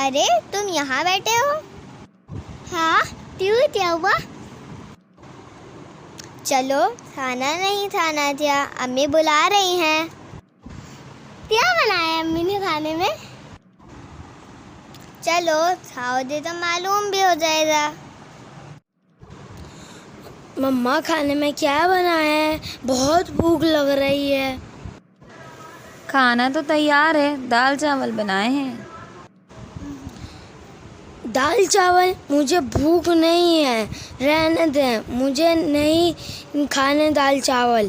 ارے تم یہاں بیٹھے ہو؟ ہاں کیوں، کیا ہوا؟ چلو کھانا نہیں کھانا تھا، امی بلا رہی ہیں۔ کیا بنایا امی نے کھانے میں؟ چلو کھاؤ دے تو معلوم بھی ہو جائے گا۔ مما کھانے میں کیا بنایا ہے؟ بہت بھوک لگ رہی ہے۔ کھانا تو تیار ہے، دال چاول بنائے ہیں۔ دال چاول؟ مجھے بھوک نہیں ہے، رہنے دیں، مجھے نہیں کھانے دال چاول۔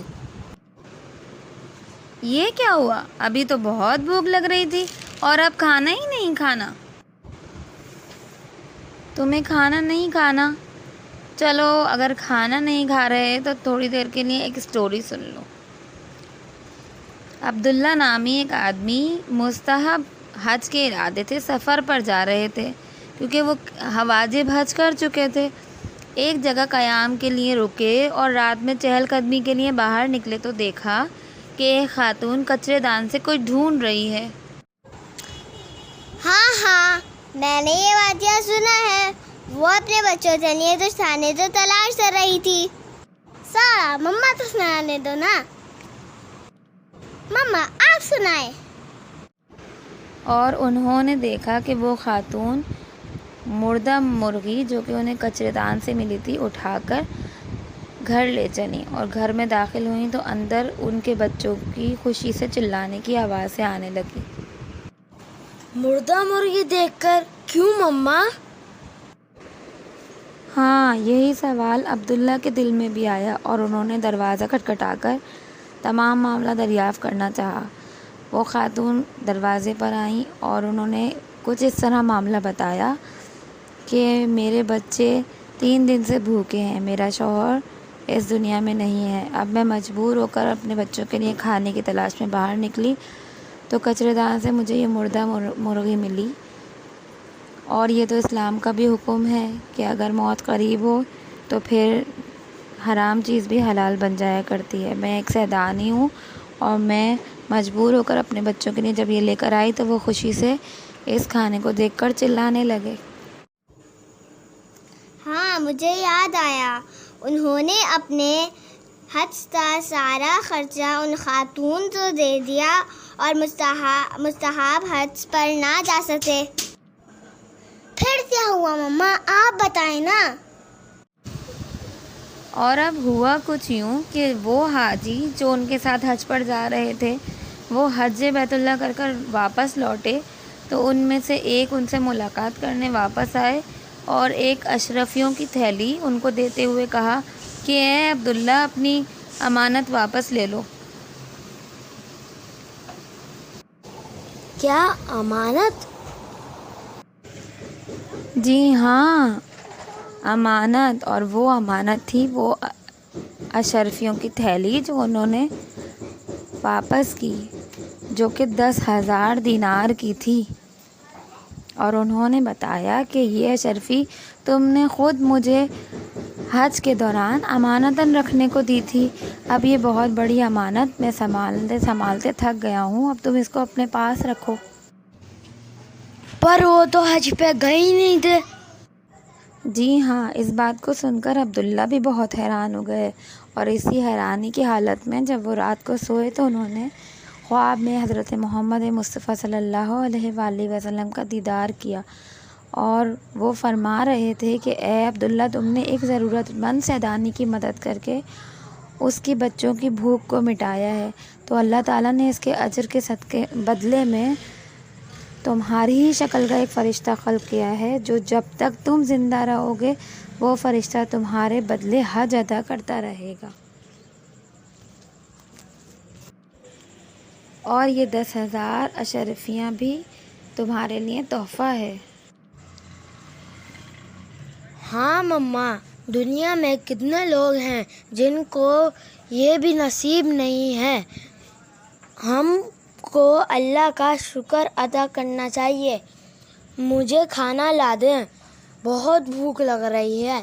یہ کیا ہوا؟ ابھی تو بہت بھوک لگ رہی تھی اور اب کھانا ہی نہیں کھانا؟ تمہیں کھانا نہیں کھانا؟ چلو اگر کھانا نہیں کھا رہے تو تھوڑی دیر کے لیے ایک سٹوری سن لو۔ عبداللہ نامی ایک آدمی مستحب حج کے ارادے سے سفر پر جا رہے تھے، کیونکہ وہ واجب حج کر چکے تھے۔ ایک جگہ قیام کے لیے رکے اور رات میں چہل قدمی کے لیے باہر نکلے تو دیکھا کہ ایک خاتون کچرے دان سے کچھ ڈھونڈ رہی ہے۔ ہاں میں نے یہ واقعہ سنا ہے۔ وہ اپنے بچوں کے لیے تو کھانے تو تلاش کر رہی تھی۔ سارا مما تو سنانے دو نا، مما آپ سنائے۔ اور انہوں نے دیکھا کہ وہ خاتون مردہ مرغی جو کہ انہیں کچرے دان سے ملی تھی اٹھا کر گھر لے چلیں، اور گھر میں داخل ہوئیں تو اندر ان کے بچوں کی خوشی سے چلانے کی آوازیں آنے لگی۔ مردہ مرغی دیکھ کر کیوں مما؟ ہاں یہی سوال عبداللہ کے دل میں بھی آیا، اور انہوں نے دروازہ کھٹکھٹا کر تمام معاملہ دریافت کرنا چاہا۔ وہ خاتون دروازے پر آئیں اور انہوں نے کچھ اس طرح معاملہ بتایا کہ میرے بچے 3 دن سے بھوکے ہیں، میرا شوہر اس دنیا میں نہیں ہے، اب میں مجبور ہو کر اپنے بچوں کے لیے کھانے کی تلاش میں باہر نکلی تو کچرے دان سے مجھے یہ مردہ مرغی ملی، اور یہ تو اسلام کا بھی حکم ہے کہ اگر موت قریب ہو تو پھر حرام چیز بھی حلال بن جایا کرتی ہے۔ میں ایک سیدانی ہوں اور میں مجبور ہو کر اپنے بچوں کے لیے جب یہ لے کر آئی تو وہ خوشی سے اس کھانے کو دیکھ کر چلانے لگے۔ ہاں مجھے یاد آیا، انہوں نے اپنے حج کا سارا خرچہ ان خاتون کو دے دیا اور مستحب حج پر نہ جا سکے۔ پھر کیا ہوا مما، آپ بتائیں نا۔ اور اب ہوا کچھ یوں کہ وہ حاجی جو ان کے ساتھ حج پر جا رہے تھے وہ حج بیت اللہ کر کر واپس لوٹے تو ان میں سے ایک ان سے ملاقات کرنے واپس آئے اور ایک اشرفیوں کی تھیلی ان کو دیتے ہوئے کہا کہ اے عبداللہ اپنی امانت واپس لے لو۔ کیا امانت؟ جی ہاں امانت، اور وہ امانت تھی وہ اشرفیوں کی تھیلی جو انہوں نے واپس کی، جو کہ 10,000 دینار کی تھی، اور انہوں نے بتایا کہ یہ اشرفی تم نے خود مجھے حج کے دوران امانتاً رکھنے کو دی تھی، اب یہ بہت بڑی امانت میں سنبھالتے سنبھالتے تھک گیا ہوں، اب تم اس کو اپنے پاس رکھو۔ پر وہ تو حج پہ گئے ہی نہیں تھے۔ جی ہاں، اس بات کو سن کر عبداللہ بھی بہت حیران ہو گئے، اور اسی حیرانی کی حالت میں جب وہ رات کو سوئے تو انہوں نے خواب میں حضرت محمد مصطفیٰ صلی اللہ علیہ وآلہ وسلم کا دیدار کیا، اور وہ فرما رہے تھے کہ اے عبداللہ تم نے ایک ضرورت مند سیدانی کی مدد کر کے اس کی بچوں کی بھوک کو مٹایا ہے، تو اللہ تعالیٰ نے اس کے اجر کے صدقے بدلے میں تمہاری ہی شکل کا ایک فرشتہ خلق کیا ہے، جو جب تک تم زندہ رہو گے وہ فرشتہ تمہارے بدلے حج ادا کرتا رہے گا، اور یہ 10,000 اشرفیاں بھی تمہارے لیے تحفہ ہے۔ ہاں مما، دنیا میں کتنے لوگ ہیں جن کو یہ بھی نصیب نہیں ہے، ہم کو اللہ کا شکر ادا کرنا چاہیے۔ مجھے کھانا لا دیں، بہت بھوک لگ رہی ہے۔